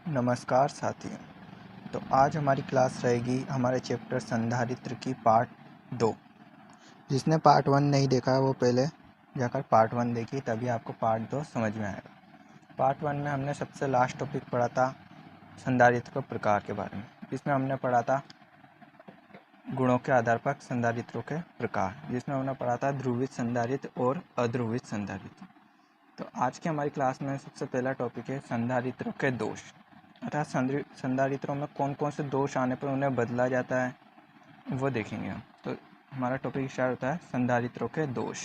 नमस्कार साथियों। तो आज हमारी क्लास रहेगी हमारे चैप्टर संधारित्र की पार्ट 2। जिसने पार्ट 1 नहीं देखा है वो पहले जाकर पार्ट 1 देखिए, तभी आपको पार्ट 2 समझ में आएगा। पार्ट 1 में हमने सबसे लास्ट टॉपिक पढ़ा था संधारित्र के प्रकार के बारे में, जिसमें हमने पढ़ा था गुणों के आधार पर संधारित्रों के प्रकार, जिसमें हमने पढ़ा था ध्रुवित संधारित्र और अध्रुवित संधारित्र। तो आज की हमारी क्लास में सबसे पहला टॉपिक है संधारित्रों के दोष, अर्थात संधारित्रों में कौन कौन से दोष आने पर उन्हें बदला जाता है वो देखेंगे हम। तो हमारा टॉपिक स्टार्ट होता है संधारित्रों के दोष।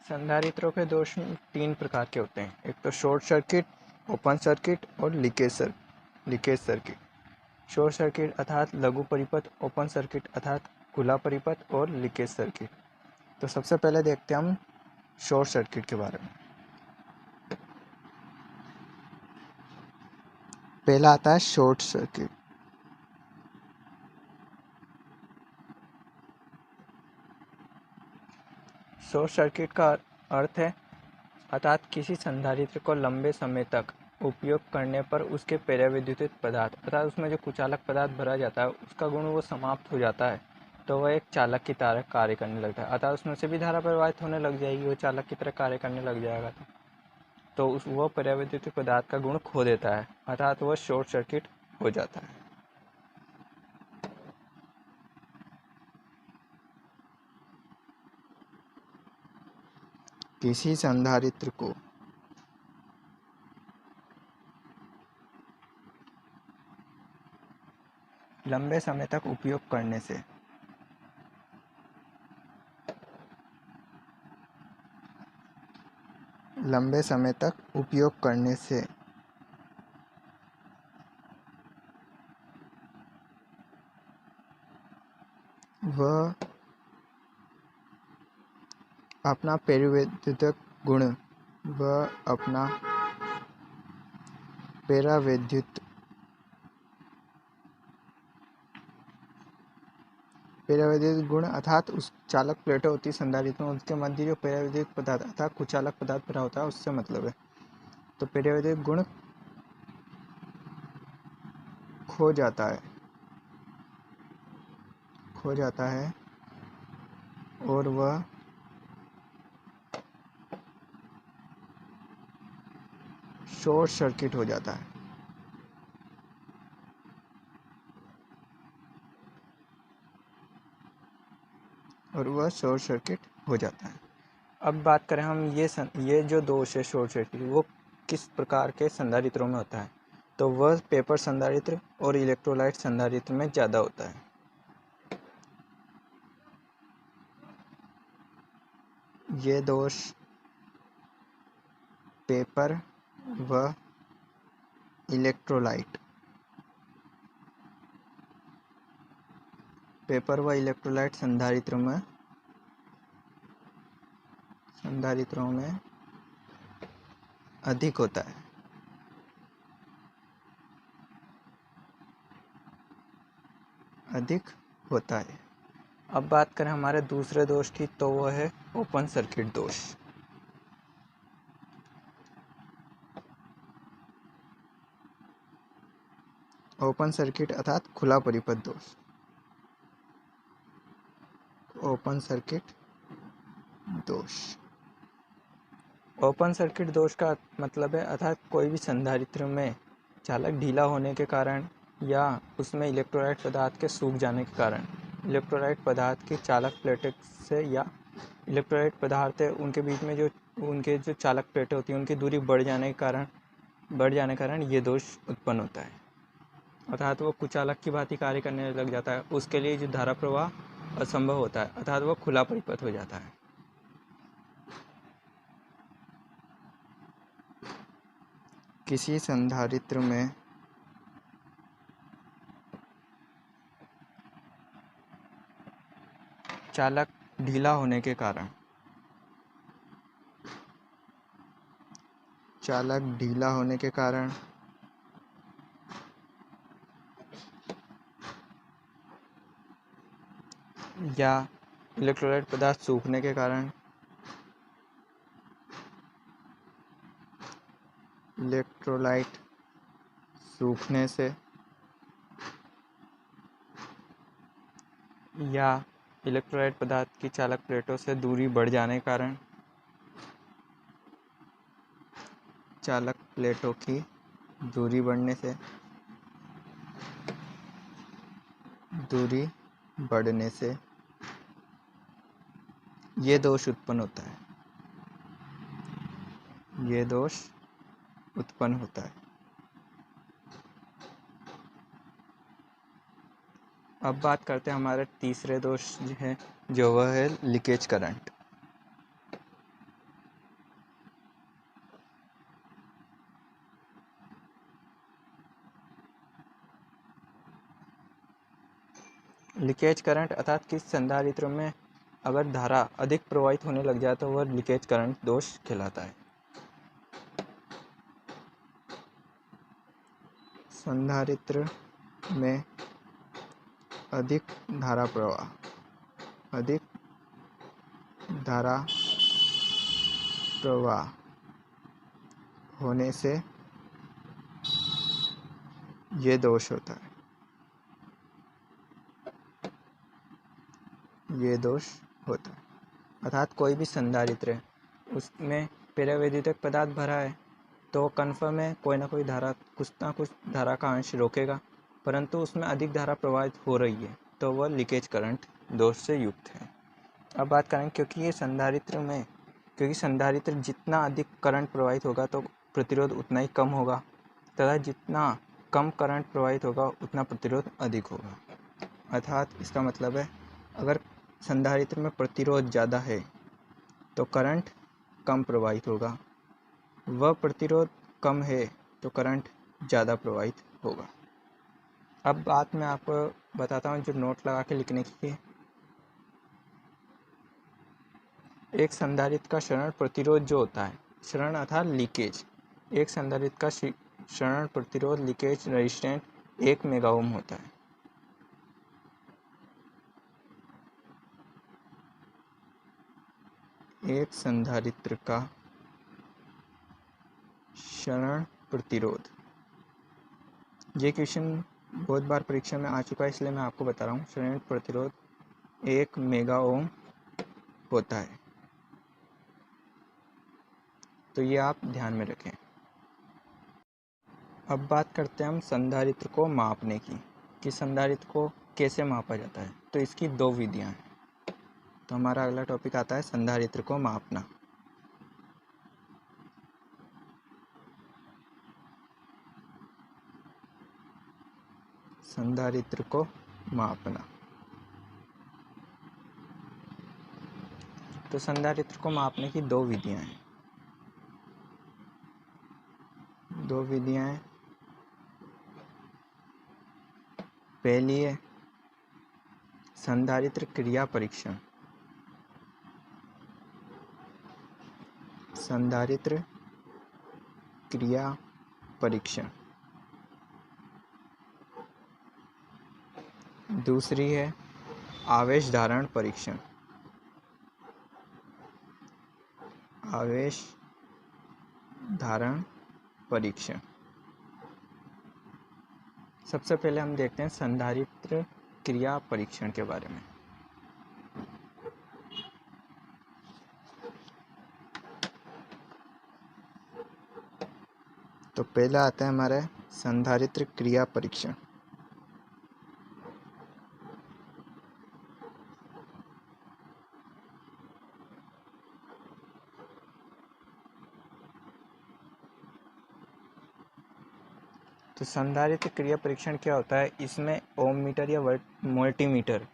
संधारित्रों के दोष 3 प्रकार के होते हैं। एक तो शॉर्ट सर्किट, ओपन सर्किट और लीकेज सर्किट। शॉर्ट सर्किट अर्थात लघु परिपथ, ओपन सर्किट अर्थात खुला परिपथ और लीकेज सर्किट। तो सबसे पहले देखते हैं हम शॉर्ट सर्किट के बारे में। पहला आता है शॉर्ट सर्किट। शॉर्ट सर्किट का अर्थ है अर्थात किसी संधारित्र को लंबे समय तक उपयोग करने पर उसके परावैद्युतिक पदार्थ अर्थात उसमें जो कुचालक पदार्थ भरा जाता है उसका गुण वो समाप्त हो जाता है, तो वह एक चालक की तरह कार्य करने लगता है। अर्थात उसमें से भी धारा प्रवाहित होने लग जाएगी, वो चालक की तरह कार्य करने लग जाएगा। तो वह परावैद्युतिक पदार्थ का गुण खो देता है, अर्थात वह शॉर्ट सर्किट हो जाता है। किसी संधारित्र को लंबे समय तक उपयोग करने से वह अपना परावैद्युतिक गुण अर्थात उस चालक प्लेटें होती संधारित्र में, उसके मध्य जो परावैद्युतिक पदार्थ अर्थात कुचालक पदार्थ भरा होता है उससे मतलब है। तो परावैद्युतिक गुण खो जाता है और वह शॉर्ट सर्किट हो जाता है। अब बात करें हम ये जो दोष है शॉर्ट सर्किट वो किस प्रकार के संधारित्रों में होता है, तो वह पेपर संधारित्र और इलेक्ट्रोलाइट संधारित्र में ज़्यादा होता है। ये दोष पेपर व इलेक्ट्रोलाइट संधारित्रों में अधिक होता है। अब बात करें हमारे दूसरे दोष की, तो वह है ओपन सर्किट दोष। ओपन सर्किट अर्थात खुला परिपथ दोष। ओपन सर्किट दोष का मतलब है अर्थात कोई भी संधारित्र में चालक ढीला होने के कारण या उसमें इलेक्ट्रोलाइट पदार्थ के सूख जाने के कारण, इलेक्ट्रोलाइट पदार्थ की चालक प्लेटें से या इलेक्ट्रोलाइट पदार्थ है उनके बीच में उनके जो चालक प्लेटें होती हैं उनकी दूरी बढ़ जाने के कारण ये दोष उत्पन्न होता है, अर्थात वो कुचालक की भांति कार्य करने लग जाता है। उसके लिए जो धारा प्रवाह असंभव होता है, अर्थात वो खुला परिपथ हो जाता है। किसी संधारित्र में चालक ढीला होने के कारण या इलेक्ट्रोलाइट पदार्थ सूखने के कारण इलेक्ट्रोलाइट सूखने से या इलेक्ट्रोलाइट पदार्थ की चालक प्लेटों से दूरी बढ़ जाने के कारण चालक प्लेटों की दूरी बढ़ने से दूरी बढ़ने से ये दोष उत्पन्न होता है, ये दोष उत्पन्न होता है। अब बात करते हैं हमारे तीसरे दोष है जो वह है लीकेज करंट। लीकेज करंट अर्थात किस संधारित्र में अगर धारा अधिक प्रवाहित होने लग जाए तो वह लीकेज करंट दोष कहलाता है। संधारित्र में अधिक धारा प्रवाह होने से ये दोष होता है, ये दोष होता है। अर्थात कोई भी संधारित्र है उसमें पेरावैद्युतिक पदार्थ भरा है तो कन्फर्म है कोई ना कोई धारा, कुछ ना कुछ धारा का अंश रोकेगा, परंतु उसमें अधिक धारा प्रवाहित हो रही है तो वह लीकेज करंट दोष से युक्त है। अब बात करें क्योंकि संधारित्र जितना अधिक करंट प्रवाहित होगा तो प्रतिरोध उतना ही कम होगा तथा जितना कम करंट प्रवाहित होगा उतना प्रतिरोध अधिक होगा। अर्थात इसका मतलब है अगर संधारित्र में प्रतिरोध ज़्यादा है तो करंट कम प्रवाहित होगा, वह प्रतिरोध कम है तो करंट ज़्यादा प्रवाहित होगा। अब बात मैं आपको बताता हूँ जो नोट लगा के लिखने की है। एक संधारित्र का क्षरण प्रतिरोध जो होता है, क्षरण अर्थात लीकेज, एक संधारित्र का क्षरण प्रतिरोध लीकेज रेजिस्टेंस 1 मेगा ओम होता है। एक संधारित्र का क्षरण प्रतिरोध, ये क्वेश्चन बहुत बार परीक्षा में आ चुका है इसलिए मैं आपको बता रहा हूँ। क्षरण प्रतिरोध 1 मेगा ओम होता है, तो ये आप ध्यान में रखें। अब बात करते हैं हम संधारित्र को मापने की कि संधारित्र को कैसे मापा जाता है। तो इसकी 2 विधियां हैं। तो हमारा अगला टॉपिक आता है संधारित्र को मापना। संधारित्र को मापना। तो संधारित्र को मापने की 2 विधियां हैं। 2 विधियां हैं। पहली है संधारित्र क्रिया परीक्षण। संधारित्र क्रिया परीक्षण। दूसरी है आवेश धारण परीक्षण। आवेश धारण परीक्षण। सबसे पहले हम देखते हैं संधारित्र क्रिया परीक्षण के बारे में। तो पहला आता है हमारा संधारित्र क्रिया परीक्षण। तो संधारित्र क्रिया परीक्षण क्या होता है, इसमें ओम मीटर या मल्टीमीटर,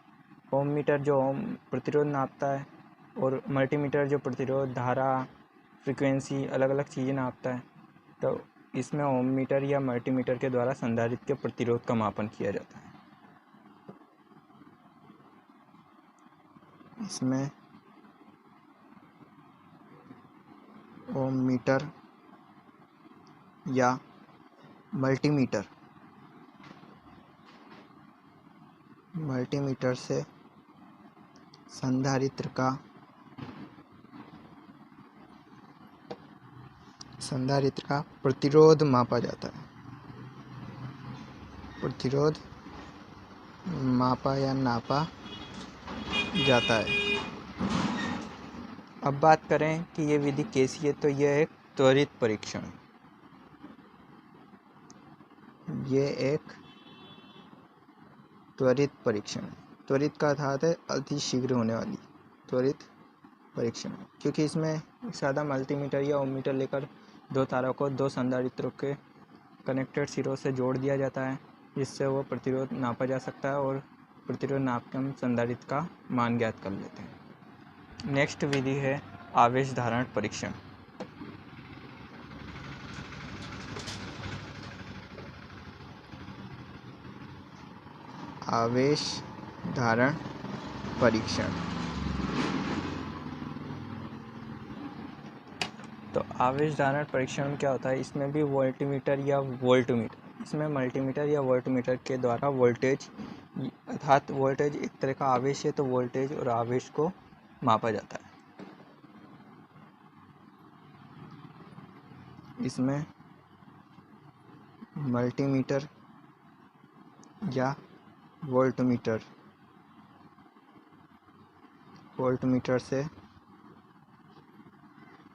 ओम मीटर जो ओम प्रतिरोध नापता है और मल्टीमीटर जो प्रतिरोध, धारा, फ्रीक्वेंसी, अलग अलग चीज़ें नापता है। तो इसमें ओम मीटर या मल्टीमीटर के द्वारा संधारित्र के प्रतिरोध का मापन किया जाता है। इसमें ओम मीटर या मल्टीमीटर से संधारित्र का प्रतिरोध मापा जाता है। प्रतिरोध मापा या नापा जाता है। अब बात करें कि ये विधि कैसी है, तो यह एक त्वरित परीक्षण है। ये एक त्वरित परीक्षण है। त्वरित का अर्थ है अति शीघ्र होने वाली त्वरित परीक्षण, क्योंकि इसमें सादा मल्टीमीटर या ओममीटर लेकर दो तारों को दो संधारित्रों के कनेक्टेड सिरों से जोड़ दिया जाता है, जिससे वो प्रतिरोध नापा जा सकता है और प्रतिरोध नाप के हम संधारित्र का मान ज्ञात कर लेते हैं। नेक्स्ट विधि है आवेश धारण परीक्षण। आवेश धारण परीक्षण। तो आवेश धारण परीक्षण में क्या होता है, इसमें भी वोल्टमीटर या वोल्टमीटर, इसमें मल्टीमीटर या वोल्टमीटर के द्वारा वोल्टेज अर्थात वोल्टेज एक तरह का आवेश है, तो वोल्टेज और आवेश को मापा जाता है। इसमें मल्टीमीटर या वोल्टमीटर से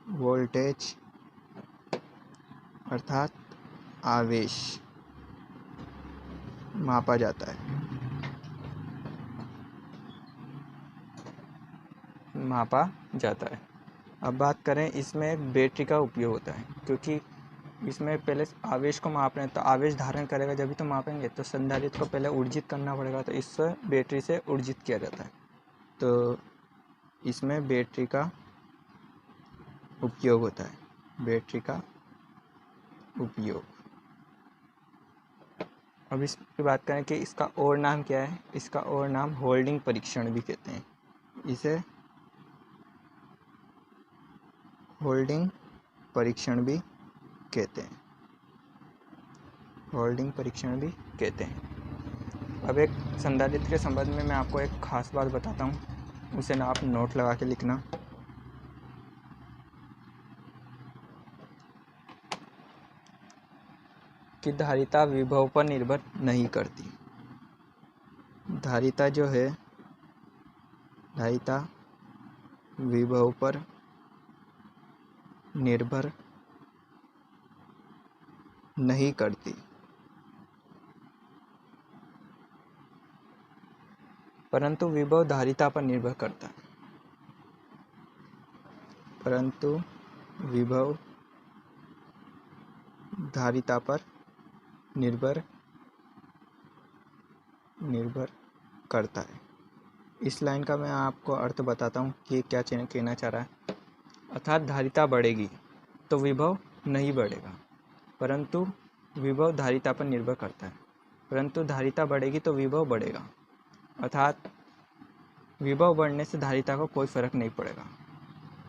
वोल्टेज अर्थात आवेश मापा जाता है। अब बात करें, इसमें एक बैटरी का उपयोग होता है, क्योंकि इसमें पहले आवेश को माप रहे हैं, तो आवेश धारण करेगा जब भी तो मापेंगे, तो संधारित्र को पहले ऊर्जित करना पड़ेगा, तो इससे बैटरी से ऊर्जित किया जाता है। तो इसमें बैटरी का उपयोग होता है। बैटरी का उपयोग। अब इसकी बात करें कि इसका और नाम क्या है, इसका और नाम होल्डिंग परीक्षण भी कहते हैं। इसे होल्डिंग परीक्षण भी कहते हैं। अब एक संधारित्र के संबंध में मैं आपको एक खास बात बताता हूँ, उसे ना आप नोट लगा के लिखना। कि धारिता विभव पर निर्भर नहीं करती। धारिता जो है, धारिता विभव पर निर्भर नहीं करती, परंतु विभव धारिता पर निर्भर करता है। परंतु विभव धारिता पर निर्भर करता है। इस लाइन का मैं आपको अर्थ बताता हूँ कि क्या कहना चाह रहा है। अर्थात धारिता बढ़ेगी तो विभव नहीं बढ़ेगा, परंतु विभव धारिता पर निर्भर करता है। परंतु धारिता बढ़ेगी तो विभव बढ़ेगा, अर्थात विभव बढ़ने से धारिता को कोई फर्क नहीं पड़ेगा।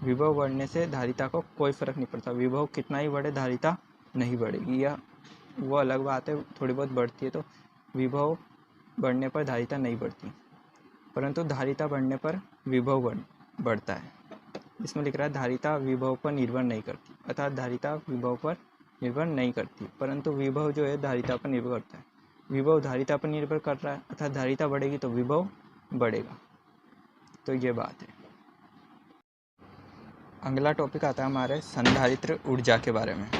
विभव बढ़ने से धारिता को कोई फर्क नहीं पड़ता। विभव कितना ही बढ़े, धारिता नहीं बढ़ेगी, या वो अलग बात है, थोड़ी बहुत बढ़ती है। तो विभव बढ़ने पर धारिता नहीं बढ़ती, परंतु धारिता बढ़ने पर विभव बढ़ता है। इसमें लिख रहा है धारिता विभव पर निर्भर नहीं करती, अर्थात धारिता विभव पर निर्भर नहीं करती, परंतु विभव जो है धारिता पर निर्भर करता है। विभव धारिता पर निर्भर कर रहा है, अर्थात धारिता बढ़ेगी तो विभव बढ़ेगा। तो ये बात है। अगला टॉपिक आता है हमारे संधारित्र ऊर्जा के बारे में।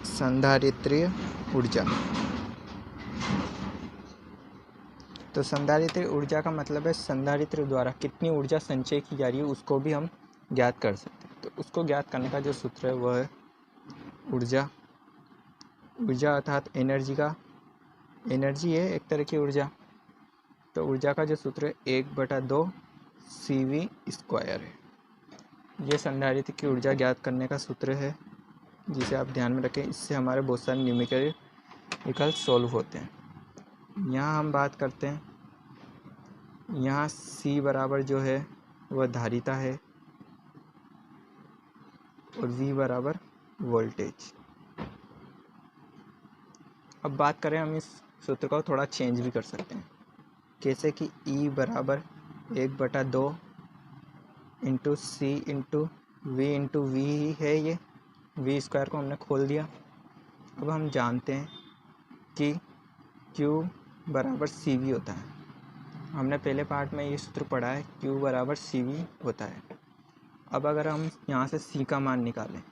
संधारित्रीय ऊर्जा। तो संधारित्र ऊर्जा का मतलब है संधारित्र द्वारा कितनी ऊर्जा संचय की जा रही है, उसको भी हम ज्ञात कर सकते हैं। तो उसको ज्ञात करने का जो सूत्र है वह है ऊर्जा। ऊर्जा अर्थात एनर्जी है एक तरह की ऊर्जा। तो ऊर्जा का जो सूत्र है 1/2 CV² है। ये संधारित्र की ऊर्जा ज्ञात करने का सूत्र है, जिसे आप ध्यान में रखें। इससे हमारे बहुत सारे न्यूमेरिकल सॉल्व होते हैं। यहाँ हम बात करते हैं, यहाँ C बराबर जो है वह धारिता है और V बराबर वोल्टेज। अब बात करें, हम इस सूत्र को थोड़ा चेंज भी कर सकते हैं। कैसे कि E बराबर 1/2 इंटू सी इंटू वी ही है। ये वी स्क्वायर को हमने खोल दिया। अब हम जानते हैं कि Q बराबर सी वी होता है। हमने पहले पार्ट में ये सूत्र पढ़ा है, Q बराबर सी वी होता है। अब अगर हम यहाँ से C का मान निकालें,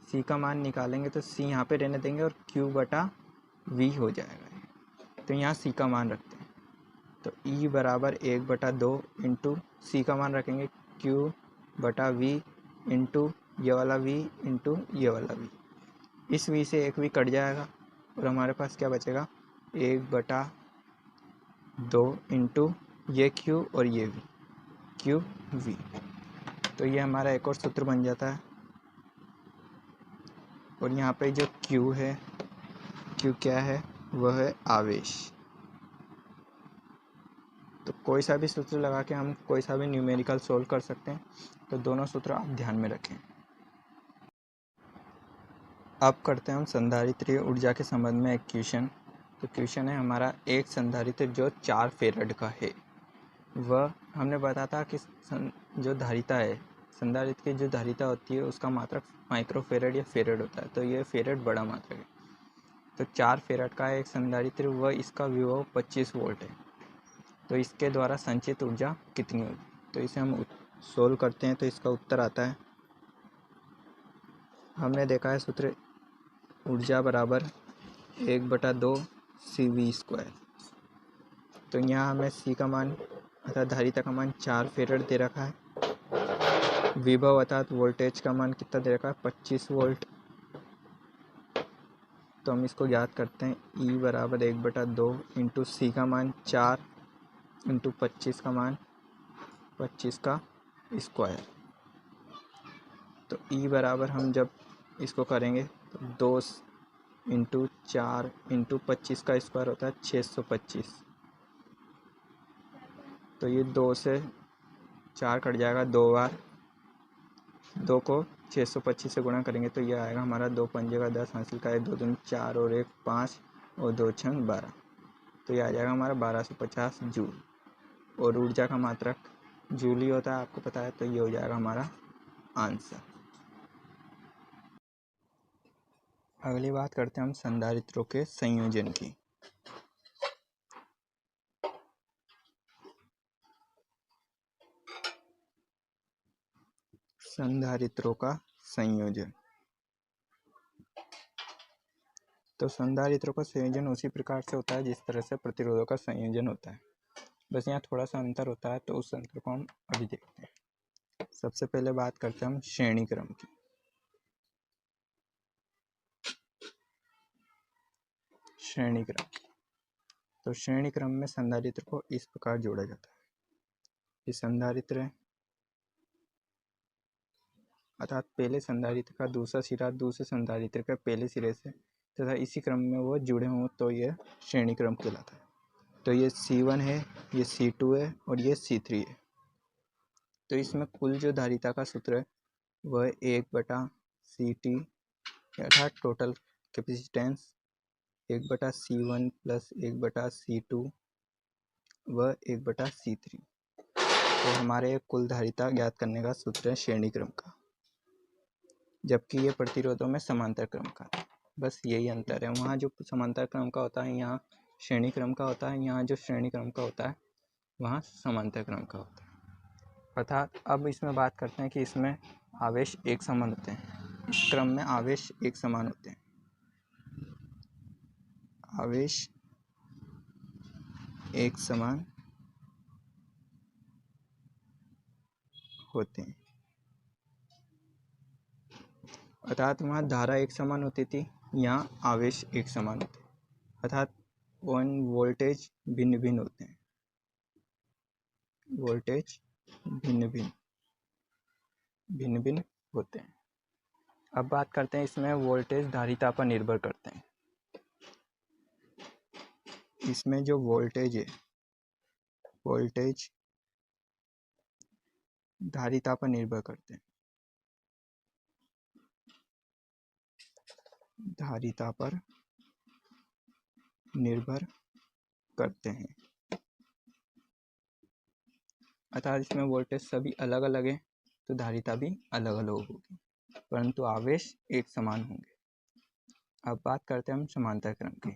C का मान निकालेंगे तो C यहाँ पे रहने देंगे और Q/V हो जाएगा। तो यहाँ C का मान रखते हैं, तो E बराबर 1/2 इंटू C का मान रखेंगे Q/V इंटू ये वाला V इंटू ये वाला V। इस V से एक V कट जाएगा और हमारे पास क्या बचेगा, 1/2 इंटू ये Q और ये V, QV। तो ये हमारा एक और सूत्र बन जाता है। और यहाँ पे जो Q है, Q क्या है, वह है आवेश। तो कोई सा भी सूत्र लगा के हम कोई सा भी न्यूमेरिकल सोल्व कर सकते हैं। तो दोनों सूत्र आप ध्यान में रखें। अब करते हैं हम संधारित्रीय ऊर्जा के संबंध में एक क्वेश्चन। तो क्वेश्चन है हमारा, एक संधारित्र जो 4 फेरड का है, वह हमने बताया था कि जो धारिता है, संधारित्र की जो धारिता होती है उसका मात्रक माइक्रोफेरड या फेरड होता है। तो ये फेरड बड़ा मात्रक है। तो 4 फेरड का एक संधारित्र, वह इसका विभव 25 वोल्ट है। तो इसके द्वारा संचित ऊर्जा कितनी होगी। तो इसे हम सोल्व करते हैं तो इसका उत्तर आता है, हमने देखा है सूत्र ऊर्जा बराबर 1/2 CV²। तो यहाँ हमें C का मान अर्थात धारिता का मान 4 फेरड दे रखा है। विभव अर्थात वोल्टेज का मान कितना दे रखा है, 25 वोल्ट। तो हम इसको ज्ञात करते हैं, E बराबर 1/2 इंटू C का मान 4 इंटू 25 का मान 25 का स्क्वायर। तो E बराबर हम जब इसको करेंगे तो 2 इंटू 4 इंटू 25 का स्क्वायर होता है 625। तो ये 2 से 4 कट जाएगा 2 बार, 2 को 625 से गुणा करेंगे तो ये आएगा हमारा 2 पंजे का 10 हासिल का है, 2 दूनी 4 और 1 5 और 2 छंग 12। तो ये आ जाएगा हमारा 1250 जूल। और ऊर्जा का मात्रक जूल ही होता है, आपको पता है। तो ये हो जाएगा हमारा आंसर। अगली बात करते हैं हम संधारित्रों के संयोजन की। संधारित्रों का संयोजन। तो संधारित्रों का संयोजन उसी प्रकार से होता है जिस तरह से प्रतिरोधों का संयोजन होता है, बस यहाँ थोड़ा सा अंतर होता है। तो उस अंतर को हम अभी देखते हैं। सबसे पहले बात करते हैं हम श्रेणी क्रम की। श्रेणी क्रम। तो श्रेणी क्रम में संधारित्र को इस प्रकार जोड़ा जाता है कि संधारित्र अर्थात पहले संधारित्र का दूसरा सिरा दूसरे संधारित्र के पहले सिरे से तथा इसी क्रम में वो जुड़े हों तो यह श्रेणी क्रम कहलाता है। तो ये C1 है, ये C2 है और ये C3 है। तो इसमें कुल जो धारिता का सूत्र है वह 1/CT अर्थात total capacitance 1/C1 plus 1/C2 व 1/C3। तो हमारे कुल धारिता ज्ञात करने का सूत्र है श्रेणी क्रम का, जबकि ये प्रतिरोधों में समांतर क्रम का। बस यही अंतर है, वहाँ जो समांतर क्रम का होता है यहाँ श्रेणी क्रम का होता है, यहाँ जो श्रेणी क्रम का होता है वहाँ समांतर क्रम का होता है। अर्थात अब इसमें बात करते हैं कि इसमें आवेश एक समान होते हैं। इस क्रम में आवेश एक समान होते हैं। आवेश एक समान होते हैं, अर्थात वहाँ धारा एक समान होती थी, यहाँ आवेश एक समान होते हैं। अर्थात वोल्टेज भिन्न भिन्न होते हैं, वोल्टेज भिन्न भिन्न होते हैं। अब बात करते हैं इसमें वोल्टेज धारिता पर निर्भर करते हैं। इसमें जो वोल्टेज है, वोल्टेज धारिता पर निर्भर करते हैं, धारिता पर निर्भर करते हैं। अर्थात इसमें वोल्टेज सभी अलग अलग है तो धारिता भी अलग अलग होगी, परंतु आवेश एक समान होंगे। अब बात करते हैं हम समांतर क्रम की।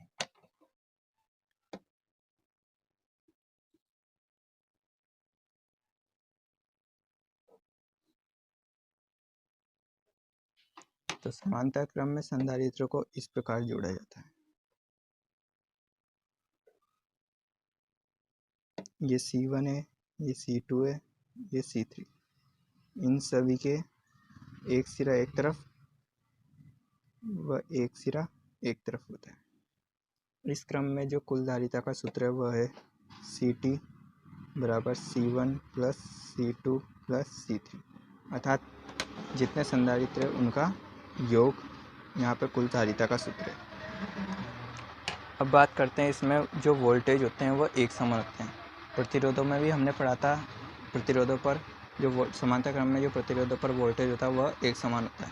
तो समांतर क्रम में संधारित्र को इस प्रकार जोड़ा जाता है। ये C1 है, ये C2 है, ये C3। इन सभी के एक सिरा एक तरफ व एक सिरा एक तरफ होता है। इस क्रम में जो कुल धारिता का सूत्र है वह है CT बराबर C1 plus C2 plus C3, अर्थात जितने संधारित्र है उनका योग यहाँ पर कुल धारिता का सूत्र है। अब बात करते हैं इसमें जो वोल्टेज होते हैं वह एक समान होते हैं। प्रतिरोधों में भी हमने पढ़ा था, प्रतिरोधों पर जो समांतर क्रम में जो प्रतिरोधों पर वोल्टेज होता है वह एक समान होता है।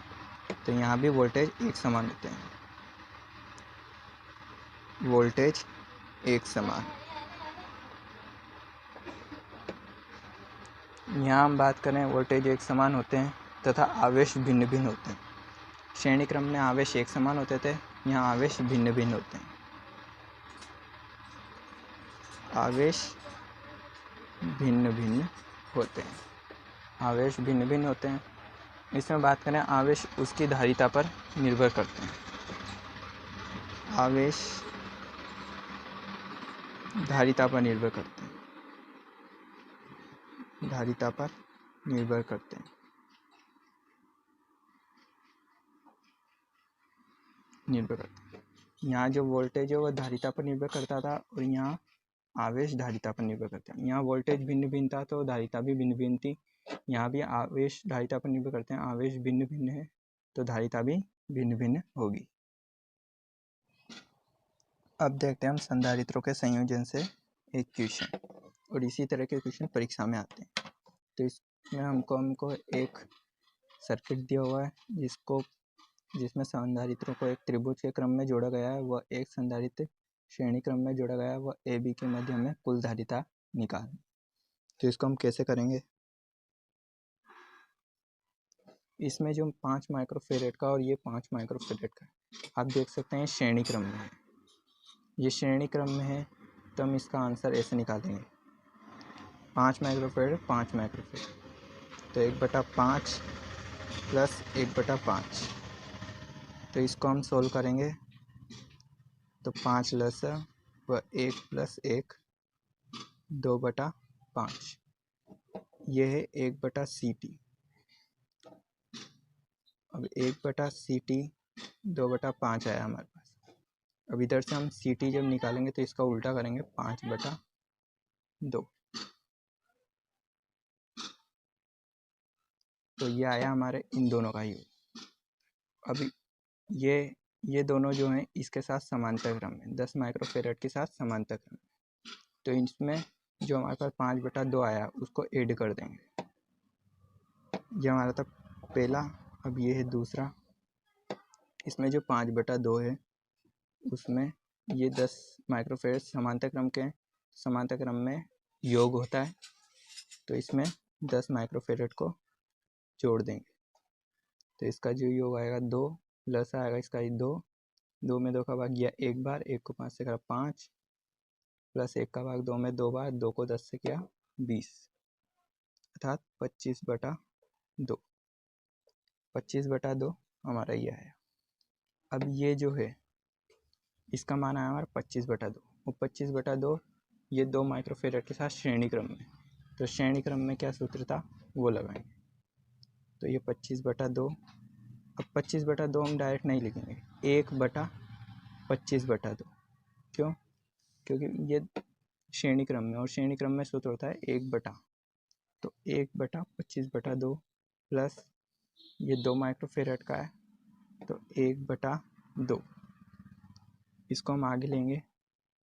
तो यहाँ भी वोल्टेज एक समान होते हैं, वोल्टेज एक समान। यहाँ हम बात करें वोल्टेज एक समान होते हैं तथा आवेश भिन्न भिन्न होते हैं। श्रेणी क्रम में आवेश एक समान होते थे, यहाँ आवेश भिन्न भिन्न होते हैं। आवेश भिन्न भिन्न होते हैं, आवेश भिन्न भिन्न होते हैं। इसमें बात करें आवेश उसकी धारिता पर निर्भर करते हैं। आवेश धारिता पर निर्भर करते हैं, धारिता पर निर्भर करते हैं, निर्भर करते हैं। यहाँ जो वोल्टेज है वह धारिता पर निर्भर करता था और यहाँ आवेश धारिता पर निर्भर करता है। यहाँ वोल्टेज भिन्न भिन्न था तो धारिता भी भिन्न भिन्न थी। यहाँ भी आवेश धारिता पर निर्भर करते हैं, आवेश भिन्न भिन्न है तो धारिता भी भिन्न भिन्न होगी। अब देखते हैं हम संधारित्रों के संयोजन से एक क्वेश्चन, और इसी तरह के क्वेश्चन परीक्षा में आते हैं। तो इसमें हमको एक सर्किट दिया हुआ है जिसमें संधारित्रों को एक त्रिभुज के क्रम में जोड़ा गया है, वह एक संधारित्र श्रेणी क्रम में जोड़ा गया है, वह ए बी के मध्य में कुल धारिता निकालें। तो इसको हम कैसे करेंगे? इसमें जो 5 माइक्रोफेरेड का और ये 5 माइक्रोफेरेड का आप देख सकते हैं श्रेणी क्रम में है। ये श्रेणी क्रम में है तो हम इसका आंसर ऐसे निकालेंगे 5 माइक्रोफेरेड 5 माइक्रोफेरेड, तो 1/5 प्लस 1/5। तो इसको हम सोल्व करेंगे तो 5 लसा व 1 प्लस 1 2/5। यह है 1/CT। अब 1/CT 2/5 आया हमारे पास। अब इधर से हम CT जब निकालेंगे तो इसका उल्टा करेंगे 5/2। तो ये आया हमारे इन दोनों का योग। अब ये दोनों जो हैं इसके साथ समांतर क्रम में 10 माइक्रोफेरेड के साथ समांतर क्रम में, तो इसमें जो हमारे पास 5/2 आया उसको ऐड कर देंगे। ये हमारा था पहला। अब ये है दूसरा। इसमें जो 5/2 है उसमें ये 10 माइक्रोफेरेड समांतर क्रम के हैं, समांतर क्रम में योग होता है तो इसमें 10 माइक्रोफेरेड को जोड़ देंगे। तो इसका जो योग आएगा 2 प्लस आएगा इसका 2 में 2 का भाग किया 1 बार, 1 को 5 से करा 5, प्लस 1 का भाग 2 में 2 बार, 2 को 10 से किया 20, अर्थात 25/2। 25/2 हमारा ये है। अब ये जो है इसका मान आया हमारा 25/2 और 25/2 ये 2 माइक्रोफेरेड के साथ श्रेणी क्रम में, तो श्रेणी क्रम में क्या सूत्र था वो लगाएंगे। तो ये 25/2। अब 25/2 हम डायरेक्ट नहीं लिखेंगे, 1/25/2। क्यों? क्योंकि ये श्रेणी क्रम में और श्रेणी क्रम में सूत्र होता है 1/, तो 1/25/2 प्लस ये 2 माइक्रोफेरेड का है तो 1/2। इसको हम आगे लेंगे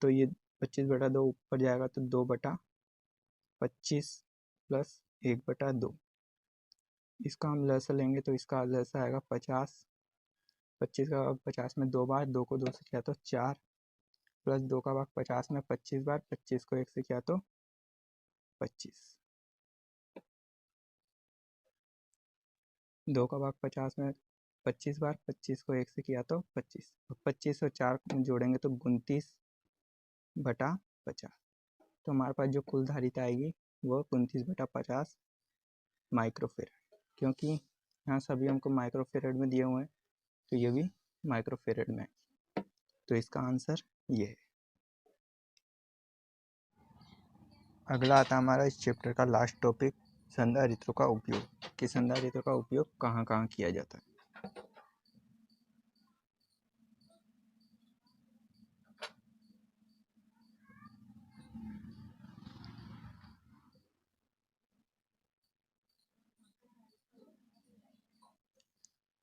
तो ये 25/2 ऊपर जाएगा तो 2/25 प्लस 1/2। इसका हम लसा लेंगे तो इसका लसा आएगा 50। 25 का 50 में 2 बार, 2 को 2 से किया तो 4, प्लस 2 का भाग 50 में 25 बार, 25 को 1 से किया तो 25। 2 का भाग 50 में 25 बार, 25 को 1 से किया तो 25। 25 और 4 जोड़ेंगे तो 29/50। तो हमारे पास जो कुल धारिता आएगी वो 29/50 माइक्रोफेरेड। क्योंकि यहाँ सभी हमको माइक्रोफेरेड में दिए हुए हैं तो ये भी माइक्रोफेरेड में है, तो इसका आंसर ये है। अगला आता है हमारा इस चैप्टर का लास्ट टॉपिक, संधारित्रों का उपयोग, कि संधारित्रों का उपयोग कहाँ कहाँ किया जाता है।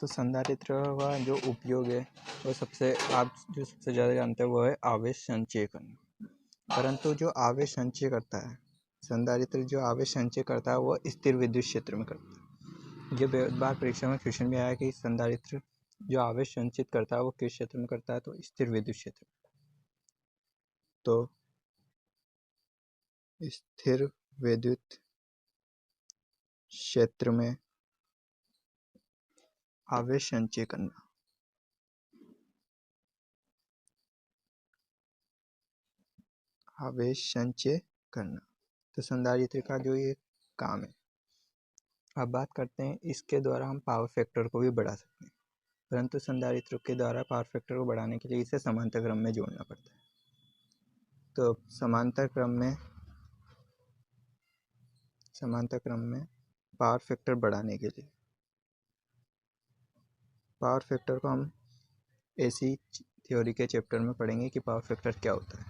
तो संधारित्र का जो उपयोग है वो सबसे ज़्यादा जानते हैं वो है आवेश संचय करना। परंतु जो आवेश संचय करता है, संधारित्र जो आवेश संचय करता है वो स्थिर विद्युत क्षेत्र में करता है। ये बार परीक्षा में क्वेश्चन भी आया कि संधारित्र जो आवेश संचित करता है वो किस क्षेत्र में करता है, तो स्थिर विद्युत क्षेत्र। तो स्थिर विद्युत क्षेत्र में आवेश संचय करना, आवेश संचय करना, तो संधारित्र का जो ये काम है। अब बात करते हैं इसके द्वारा हम पावर फैक्टर को भी बढ़ा सकते हैं, परंतु संधारित्र के द्वारा पावर फैक्टर को बढ़ाने के लिए इसे समांतर क्रम में जोड़ना पड़ता है। तो समांतर क्रम में पावर फैक्टर बढ़ाने के लिए, पावर फैक्टर को हम एसी थ्योरी के चैप्टर में पढ़ेंगे कि पावर फैक्टर क्या होता है।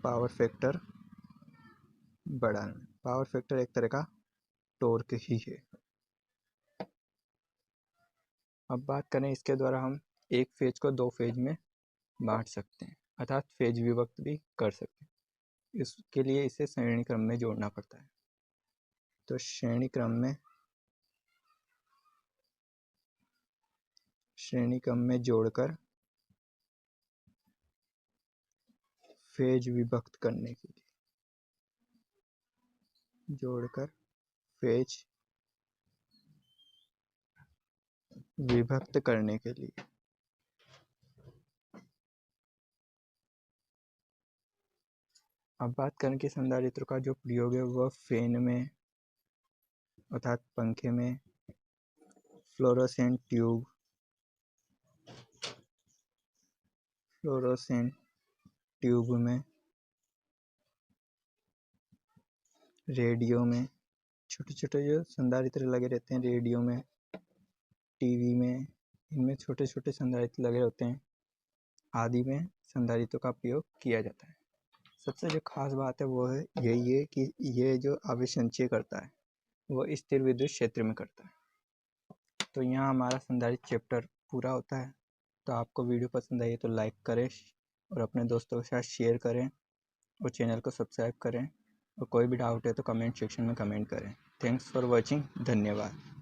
पावर फैक्टर बढ़ाना, पावर फैक्टर एक तरह का टॉर्क ही है। अब बात करें इसके द्वारा हम एक फेज को 2 फेज में बांट सकते हैं, अर्थात फेज विभक्त भी कर सकते हैं। इसके लिए इसे श्रेणी क्रम में जोड़ना पड़ता है। तो श्रेणी क्रम में जोड़कर फेज विभक्त करने के लिए, अब बात करें कि संधारित्र का जो प्रयोग है वह फैन में अर्थात पंखे में, फ्लोरोसेंट ट्यूब में, रेडियो में, छोटे छोटे जो संधारित्र लगे रहते हैं रेडियो में, टीवी में, इनमें छोटे छोटे संधारित्र लगे होते हैं आदि में संधारित्रों का प्रयोग किया जाता है। सबसे जो खास बात है वो है यही है कि ये जो आवेश संचय करता है वो स्थिर विद्युत क्षेत्र में करता है। तो यहाँ हमारा संधारित्र चैप्टर पूरा होता है। तो आपको वीडियो पसंद आई तो लाइक करें और अपने दोस्तों के साथ शेयर करें और चैनल को सब्सक्राइब करें, और कोई भी डाउट है तो कमेंट सेक्शन में कमेंट करें। थैंक्स फॉर वॉचिंग, धन्यवाद।